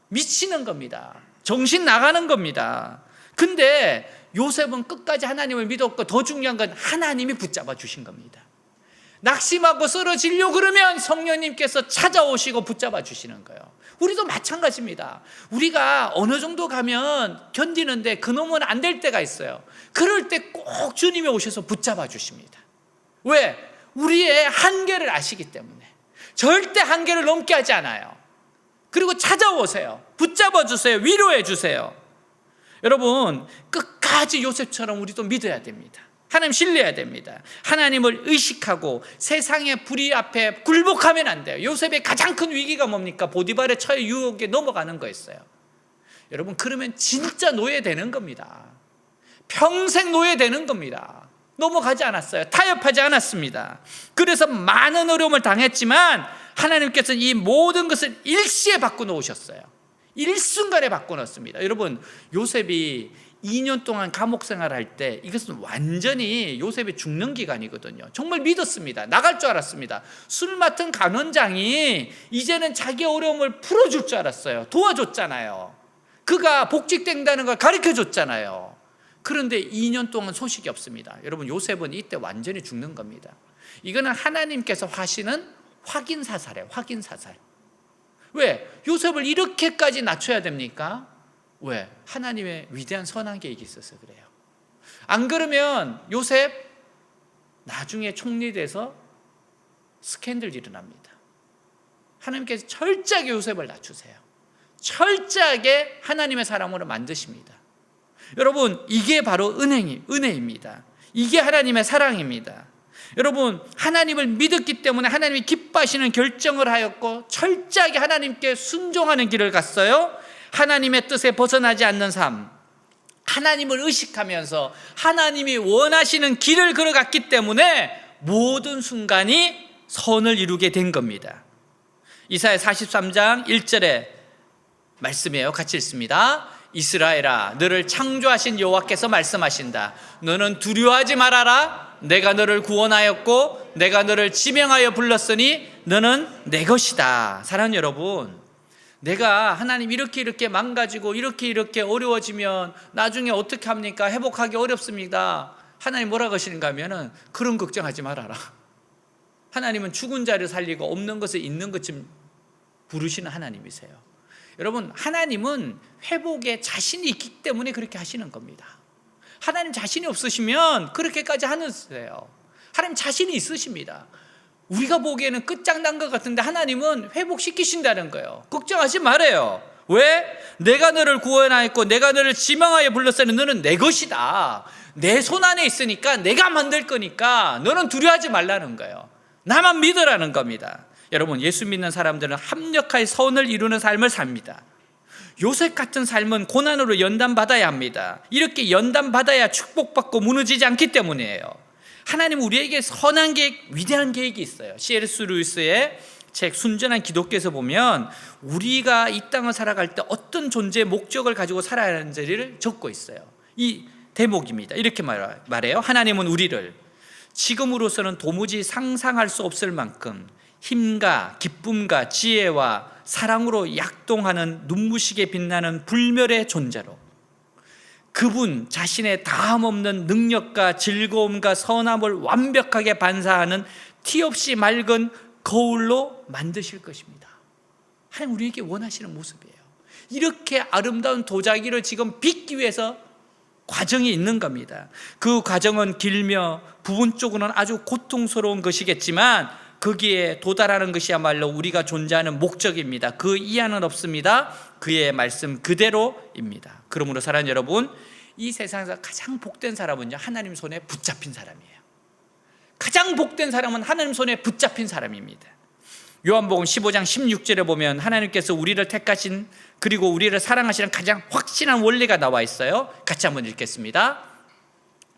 미치는 겁니다. 정신 나가는 겁니다. 근데 요셉은 끝까지 하나님을 믿었고, 더 중요한 건 하나님이 붙잡아 주신 겁니다. 낙심하고 쓰러지려고 그러면 성령님께서 찾아오시고 붙잡아 주시는 거예요. 우리도 마찬가지입니다. 우리가 어느 정도 가면 견디는데 그놈은 안 될 때가 있어요. 그럴 때 꼭 주님이 오셔서 붙잡아 주십니다. 왜? 우리의 한계를 아시기 때문에. 절대 한계를 넘게 하지 않아요. 그리고 찾아오세요. 붙잡아 주세요. 위로해 주세요. 여러분, 끝까지 요셉처럼 우리도 믿어야 됩니다. 하나님 신뢰해야 됩니다. 하나님을 의식하고 세상의 불의 앞에 굴복하면 안 돼요. 요셉의 가장 큰 위기가 뭡니까? 보디발의 처해 유혹에 넘어가는 거였어요. 여러분, 그러면 진짜 노예되는 겁니다. 평생 노예되는 겁니다. 넘어가지 않았어요. 타협하지 않았습니다. 그래서 많은 어려움을 당했지만 하나님께서는 이 모든 것을 일시에 바꿔놓으셨어요. 일순간에 바꿔놓습니다. 여러분, 요셉이 2년 동안 감옥 생활할 때 이것은 완전히 요셉이 죽는 기간이거든요. 정말 믿었습니다. 나갈 줄 알았습니다. 술 맡은 간원장이 이제는 자기 어려움을 풀어줄 줄 알았어요. 도와줬잖아요. 그가 복직된다는 걸 가르쳐줬잖아요. 그런데 2년 동안 소식이 없습니다. 여러분, 요셉은 이때 완전히 죽는 겁니다. 이거는 하나님께서 하시는 확인사살이에요. 확인사살. 왜? 요셉을 이렇게까지 낮춰야 됩니까? 왜? 하나님의 위대한 선한 계획이 있어서 그래요. 안 그러면 요셉 나중에 총리돼서 스캔들 일어납니다. 하나님께서 철저하게 요셉을 낮추세요. 철저하게 하나님의 사람으로 만드십니다. 여러분, 이게 바로 은혜입니다. 이게 하나님의 사랑입니다. 여러분, 하나님을 믿었기 때문에 하나님이 기뻐하시는 결정을 하였고 철저하게 하나님께 순종하는 길을 갔어요. 하나님의 뜻에 벗어나지 않는 삶, 하나님을 의식하면서 하나님이 원하시는 길을 걸어갔기 때문에 모든 순간이 선을 이루게 된 겁니다. 이사야 43장 1절의 말씀이에요. 같이 읽습니다. 이스라엘아, 너를 창조하신 여호와께서 말씀하신다. 너는 두려워하지 말아라. 내가 너를 구원하였고 내가 너를 지명하여 불렀으니 너는 내 것이다. 사랑하는 여러분, 내가 하나님 이렇게 망가지고 이렇게 어려워지면 나중에 어떻게 합니까? 회복하기 어렵습니다. 하나님 뭐라고 하시는가 하면은 그런 걱정하지 말아라. 하나님은 죽은 자를 살리고 없는 것을 있는 것쯤 부르시는 하나님이세요. 여러분, 하나님은 회복에 자신이 있기 때문에 그렇게 하시는 겁니다. 하나님 자신이 없으시면 그렇게까지 하는데요. 하나님 자신이 있으십니다. 우리가 보기에는 끝장난 것 같은데 하나님은 회복시키신다는 거예요. 걱정하지 말아요. 왜? 내가 너를 구원하였고 내가 너를 지명하여 불렀으니 너는 내 것이다. 내 손 안에 있으니까 내가 만들 거니까 너는 두려워하지 말라는 거예요. 나만 믿으라는 겁니다. 여러분, 예수 믿는 사람들은 합력하여 선을 이루는 삶을 삽니다. 요셉 같은 삶은 고난으로 연단받아야 합니다. 이렇게 연단받아야 축복받고 무너지지 않기 때문이에요. 하나님 우리에게 선한 계획, 위대한 계획이 있어요. C.S. 루이스의 책 순전한 기독교에서 보면 우리가 이 땅을 살아갈 때 어떤 존재의 목적을 가지고 살아야 하는지를 적고 있어요. 이 대목입니다. 이렇게 말해요. 하나님은 우리를 지금으로서는 도무지 상상할 수 없을 만큼 힘과 기쁨과 지혜와 사랑으로 약동하는 눈부시게 빛나는 불멸의 존재로, 그분 자신의 다함없는 능력과 즐거움과 선함을 완벽하게 반사하는 티 없이 맑은 거울로 만드실 것입니다. 하나님 우리에게 원하시는 모습이에요. 이렇게 아름다운 도자기를 지금 빚기 위해서 과정이 있는 겁니다. 그 과정은 길며 부분적으로는 아주 고통스러운 것이겠지만 거기에 도달하는 것이야말로 우리가 존재하는 목적입니다. 그 이하는 없습니다. 그의 말씀 그대로입니다. 그러므로 사랑하는 여러분, 이 세상에서 가장 복된 사람은요, 하나님 손에 붙잡힌 사람이에요. 가장 복된 사람은 하나님 손에 붙잡힌 사람입니다. 요한복음 15장 16절에 보면 하나님께서 우리를 택하신, 그리고 우리를 사랑하시는 가장 확실한 원리가 나와 있어요. 같이 한번 읽겠습니다.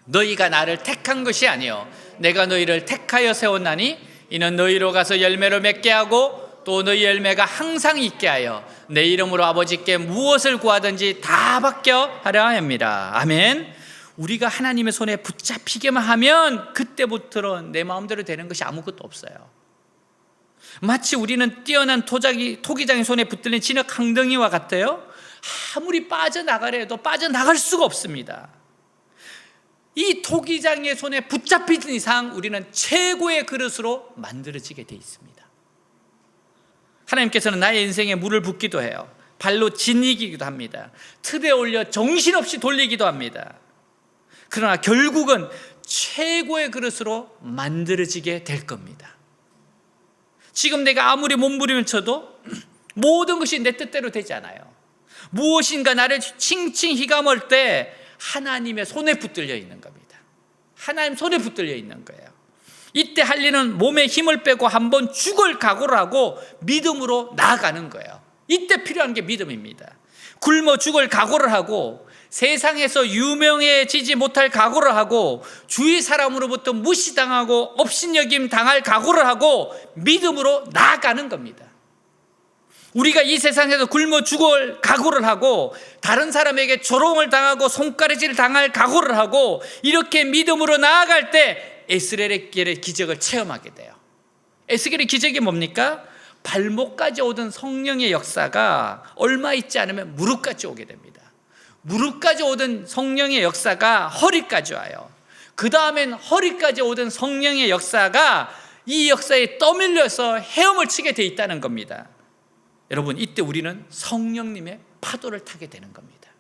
너희가 나를 택한 것이 아니요 내가 너희를 택하여 세웠나니 이는 너희로 가서 열매를 맺게 하고 또 너희 열매가 항상 있게 하여 내 이름으로 아버지께 무엇을 구하든지 다 받게 하려 합니다. 아멘. 우리가 하나님의 손에 붙잡히게만 하면 그때부터는 내 마음대로 되는 것이 아무것도 없어요. 마치 우리는 뛰어난 토기장의 손에 붙들린 진흙 강덩이와 같아요. 아무리 빠져나가려 해도 빠져나갈 수가 없습니다. 이 토기장의 손에 붙잡힌 이상 우리는 최고의 그릇으로 만들어지게 돼 있습니다. 하나님께서는 나의 인생에 물을 붓기도 해요. 발로 지니기도 합니다. 틀에 올려 정신없이 돌리기도 합니다. 그러나 결국은 최고의 그릇으로 만들어지게 될 겁니다. 지금 내가 아무리 몸부림을 쳐도 모든 것이 내 뜻대로 되지 않아요. 무엇인가 나를 칭칭 휘감을 때 하나님의 손에 붙들려 있는 겁니다. 하나님 손에 붙들려 있는 거예요. 이때 할 일은 몸에 힘을 빼고 한번 죽을 각오를 하고 믿음으로 나아가는 거예요. 이때 필요한 게 믿음입니다. 굶어 죽을 각오를 하고 세상에서 유명해지지 못할 각오를 하고 주위 사람으로부터 무시당하고 업신여김 당할 각오를 하고 믿음으로 나아가는 겁니다. 우리가 이 세상에서 굶어 죽을 각오를 하고 다른 사람에게 조롱을 당하고 손가락질 당할 각오를 하고 이렇게 믿음으로 나아갈 때 에스겔의 기적을 체험하게 돼요. 에스겔의 기적이 뭡니까? 발목까지 오던 성령의 역사가 얼마 있지 않으면 무릎까지 오게 됩니다. 무릎까지 오던 성령의 역사가 허리까지 와요. 그 다음엔 허리까지 오던 성령의 역사가 이 역사에 떠밀려서 헤엄을 치게 돼 있다는 겁니다. 여러분, 이때 우리는 성령님의 파도를 타게 되는 겁니다.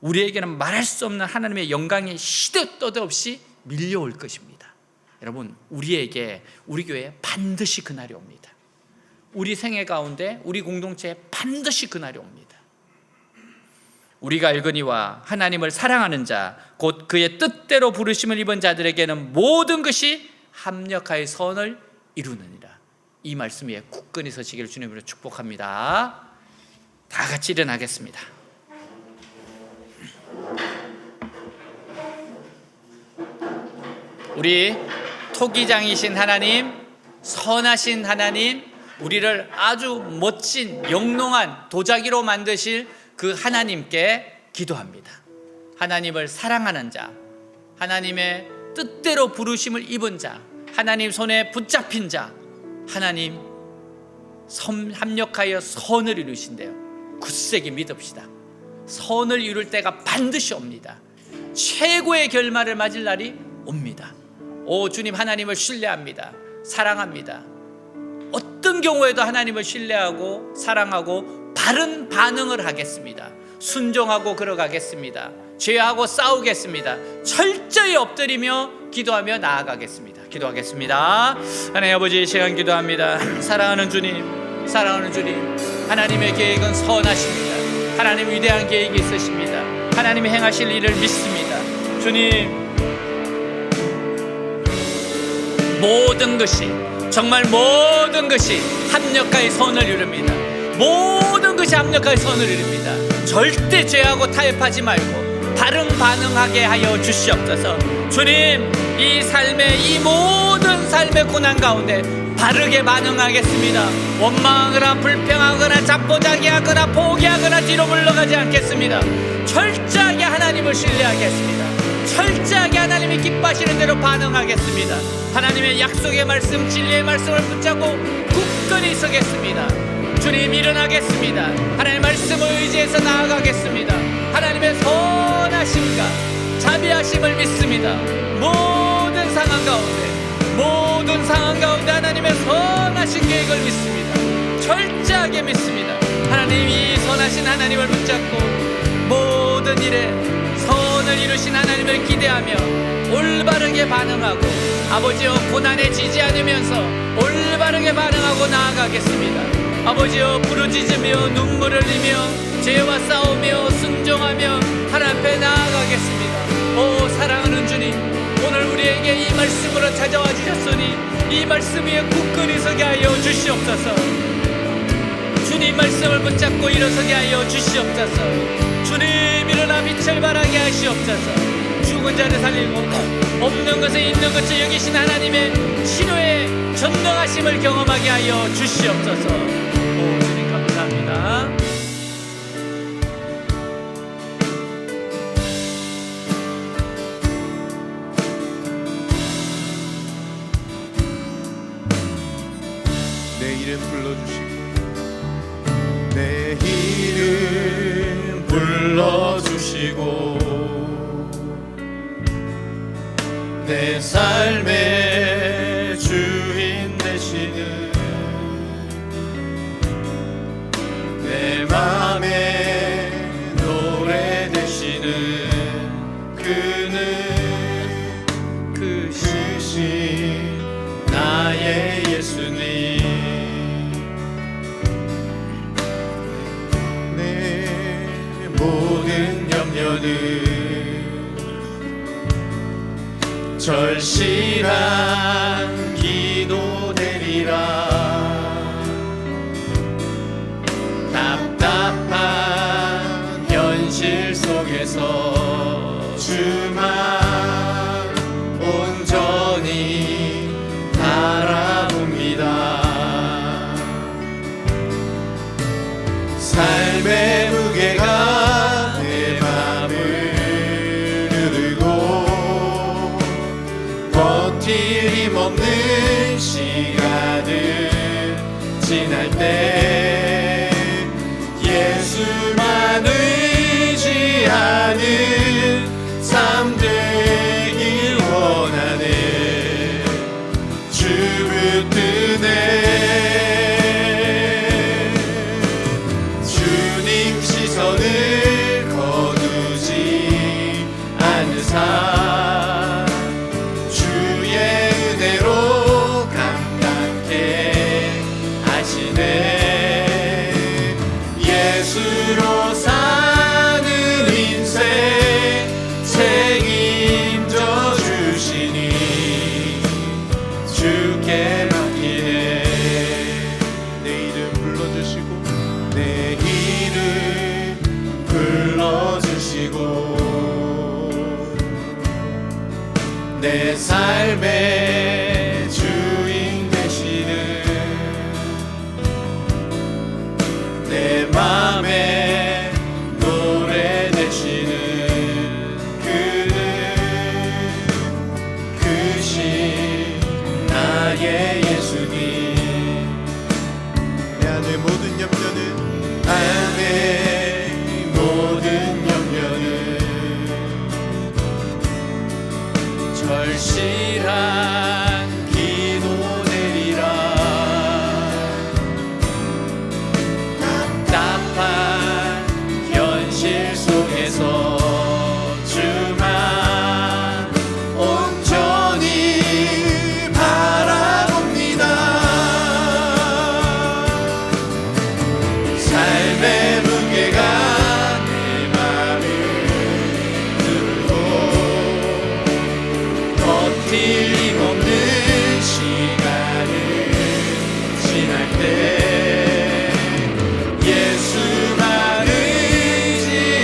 우리에게는 말할 수 없는 하나님의 영광이 시도 때도 없이 밀려올 것입니다. 여러분, 우리 교회에 반드시 그날이 옵니다. 우리 생애 가운데 우리 공동체에 반드시 그날이 옵니다. 우리가 알거니와 하나님을 사랑하는 자 곧 그의 뜻대로 부르심을 입은 자들에게는 모든 것이 합력하여 선을 이루느니라. 이 말씀 위에 굳건히 서시기를 주님으로 축복합니다. 다 같이 일어나겠습니다. 우리 토기장이신 하나님, 선하신 하나님, 우리를 아주 멋진 영롱한 도자기로 만드실 그 하나님께 기도합니다. 하나님을 사랑하는 자, 하나님의 뜻대로 부르심을 입은 자, 하나님 손에 붙잡힌 자, 하나님 합력하여 선을 이루신대요. 굳세게 믿읍시다. 선을 이룰 때가 반드시 옵니다. 최고의 결말을 맞을 날이 옵니다. 오 주님, 하나님을 신뢰합니다. 사랑합니다. 어떤 경우에도 하나님을 신뢰하고 사랑하고 바른 반응을 하겠습니다. 순종하고 걸어가겠습니다. 죄하고 싸우겠습니다. 철저히 엎드리며 기도하며 나아가겠습니다. 기도하겠습니다. 하나님 아버지, 이 시간 기도합니다. 사랑하는 주님, 사랑하는 주님, 하나님의 계획은 선하십니다. 하나님 위대한 계획이 있으십니다. 하나님이 행하실 일을 믿습니다. 주님, 모든 것이, 정말 모든 것이 합력하여 선을 이룹니다. 모든 것이 합력하여 선을 이룹니다. 절대 죄하고 타협하지 말고 바른 반응하게 하여 주시옵소서. 주님, 이 삶의, 이 모든 삶의 고난 가운데 바르게 반응하겠습니다. 원망하거나 불평하거나 자포자기하거나 포기하거나 뒤로 물러가지 않겠습니다. 철저하게 하나님을 신뢰하겠습니다. 철저하게 하나님이 기뻐하시는 대로 반응하겠습니다. 하나님의 약속의 말씀, 진리의 말씀을 붙잡고 굳건히 서겠습니다. 주님, 일어나겠습니다. 하나님의 말씀을 의지해서 나아가겠습니다. 하나님의 선하심과 자비하심을 믿습니다. 모든 상황 가운데 하나님의 선하신 계획을 믿습니다. 철저하게 믿습니다. 하나님, 이 선하신 하나님을 붙잡고 모든 일에 구원을 이루신 하나님을 기대하며 올바르게 반응하고 아버지여 고난에 지지 않으면서 올바르게 반응하고 나아가겠습니다. 아버지여 부르짖으며 눈물을 흘리며 죄와 싸우며 순종하며 하나님 앞에 나아가겠습니다. 오 사랑하는 주님, 오늘 우리에게 이 말씀으로 찾아와 주셨으니 이 말씀 위에 굳건히 서게 하여 주시옵소서. 주님 말씀을 붙잡고 일어서게 하여 주시옵소서. 주님 일어나 빛을 발하게 하시옵소서. 죽은 자를 살리고 없는 것을 있는 것을 여기신 하나님의 치료의 전능하심을 경험하게 하여 주시옵소서. 오 주님 감사합니다. 내 이름 불러주시고 내 이름 불러주시고 내 삶의 주인 되시는 내 맘에 노래 되시는 그는 크신 나의 예수님 내 모든 염려는 절실한 기도 되리라 답답한 현실 속에서 주만 온전히 바라봅니다. 삶의 무게가 내 맘을 누르고 버틸 힘없는 시간을 지날 때 예수만 의지하는 삶 되길 원하네. 주 붙드네. 주님 시선을 거두지 않으사 주의 은혜로 감당케 하시네. 예수로 사는 인생 책임져 주시니 주께 맡기네. 내 이름 불러주시고 내 이름 불러주시고 내 삶의 주인 되시는 내 맘에 노래 되시는 그는 크신 나의 예수님. 내 안의 모든 염려는 안의 모든 염려는 절실한 기도 내리라 답답한 현실 속에서 주만 온전히 바라봅니다. 삶의 무게가 내 맘을 누르고 버틸 힘없는 시간을 지날 때 예수만 의지하는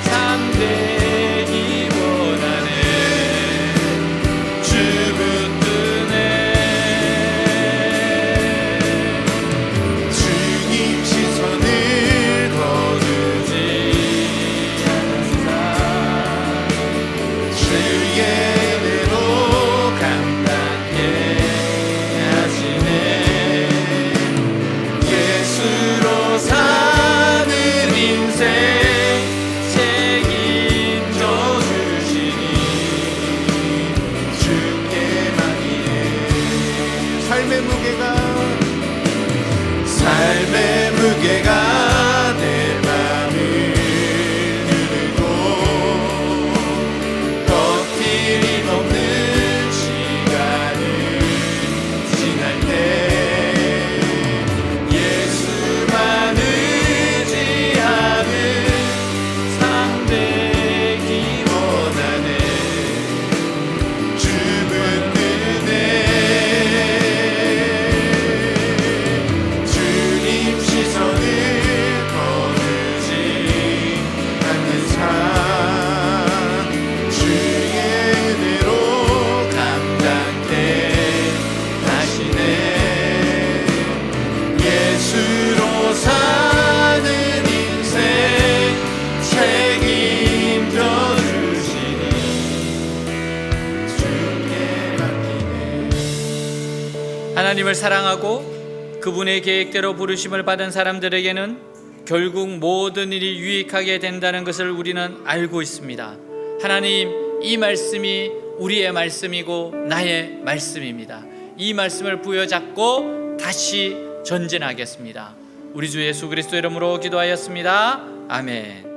삶 되기 원하네. 주 붙드네. 주님 시선을 거두지 않으사 주의 은혜로 감당케 하시네. 예수로 사는 인생 책임져 주시니 주께 맡기네. 삶의 무게가 내 맘을 누르고 하나님을 사랑하고 그분의 계획대로 부르심을 받은 사람들에게는 결국 모든 일이 유익하게 된다는 것을 우리는 알고 있습니다. 하나님, 이 말씀이 우리의 말씀이고 나의 말씀입니다. 이 말씀을 부여잡고 다시 전진하겠습니다. 우리 주 예수 그리스도 이름으로 기도하였습니다. 아멘.